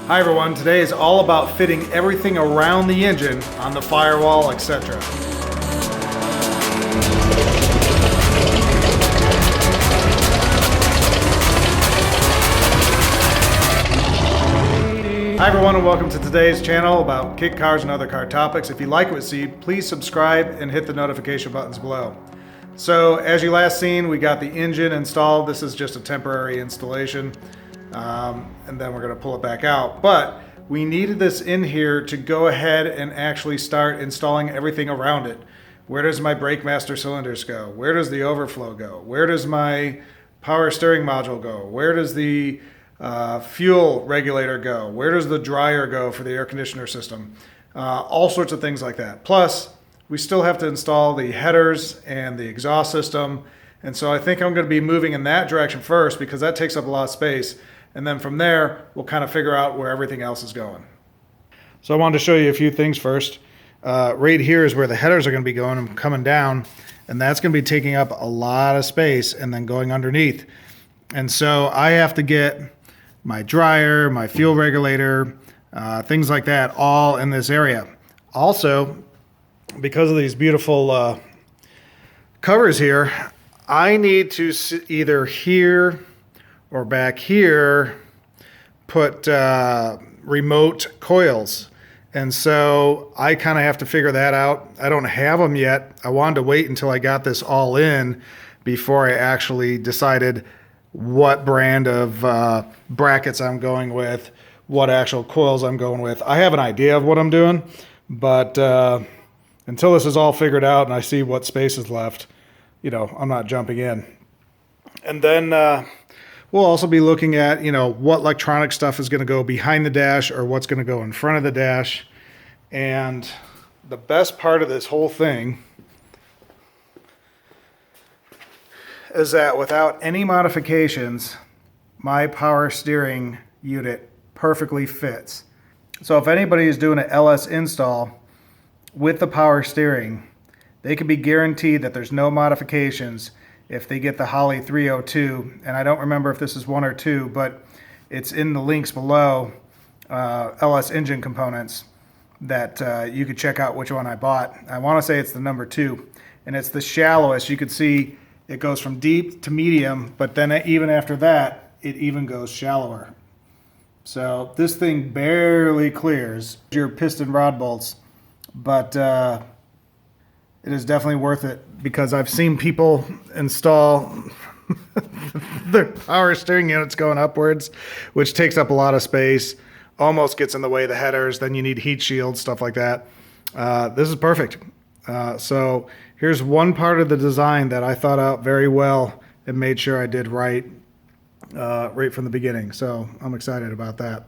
Hi everyone, today is all about fitting everything around the engine on the firewall, etc. Hi everyone and welcome to today's channel about kit cars and other car topics. If you like what you see, please subscribe and hit the notification buttons below. So as you last seen, we got the engine installed. This is just a temporary installation. And then we're going to pull it back out. But we needed this in here to go ahead and actually start installing everything around it. Where does my brake master cylinders go? Where does the overflow go? Where does my power steering module go? Where does the fuel regulator go? Where does the dryer go for the air conditioner system? All sorts of things like that. Plus, we still have to install the headers and the exhaust system. And so I think I'm going to be moving in that direction first because that takes up a lot of space. And then from there, we'll kind of figure out where everything else is going. So I wanted to show you a few things first. Right here is where the headers are going to be going and coming down. And that's going to be taking up a lot of space and then going underneath. And so I have to get my dryer, my fuel regulator, things like that all in this area. Also, because of these beautiful covers here, I need to either here or back here put remote coils. And so I kind of have to figure that out. I don't have them yet. I wanted to wait until I got this all in before I actually decided what brand of brackets I'm going with, what actual coils I'm going with. I have an idea of what I'm doing, but until this is all figured out and I see what space is left, you know, I'm not jumping in. And then we'll also be looking at, you know, what electronic stuff is going to go behind the dash or what's going to go in front of the dash. And the best part of this whole thing is that without any modifications, my power steering unit perfectly fits. So if anybody is doing an LS install with the power steering, they can be guaranteed that there's no modifications if they get the Holley 302, and I don't remember if this is 1 or 2, but it's in the links below, LS engine components, that you could check out which one I bought. I want to say it's the number 2, and it's the shallowest. You can see it goes from deep to medium, but then even after that, it even goes shallower. So this thing barely clears your piston rod bolts, but it is definitely worth it because I've seen people install their power steering units going upwards, which takes up a lot of space, almost gets in the way of the headers. Then you need heat shields, stuff like that. This is perfect. So here's one part of the design that I thought out very well and made sure I did right from the beginning. So I'm excited about that.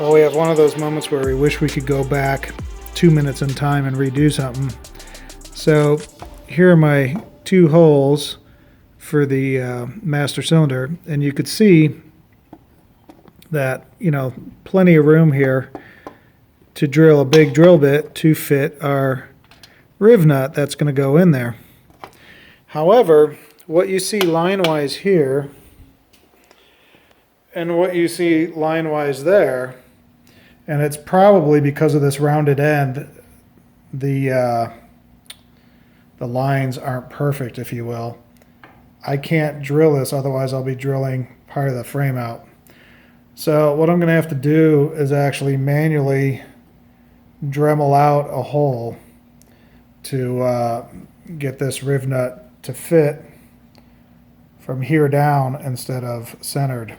Well, we have one of those moments where we wish we could go back 2 minutes in time and redo something. So here are my 2 holes for the master cylinder, and you could see that, plenty of room here to drill a big drill bit to fit our riv nut that's going to go in there. However, what you see line-wise here and what you see line-wise there, and it's probably because of this rounded end, the lines aren't perfect, if you will. I can't drill this, otherwise I'll be drilling part of the frame out. So what I'm going to have to do is actually manually Dremel out a hole to get this riv nut to fit from here down instead of centered.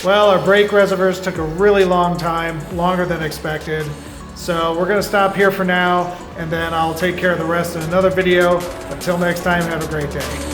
Well, our brake reservoirs took a really long time, longer than expected. So we're gonna stop here for now, and then I'll take care of the rest in another video. Until next time, have a great day.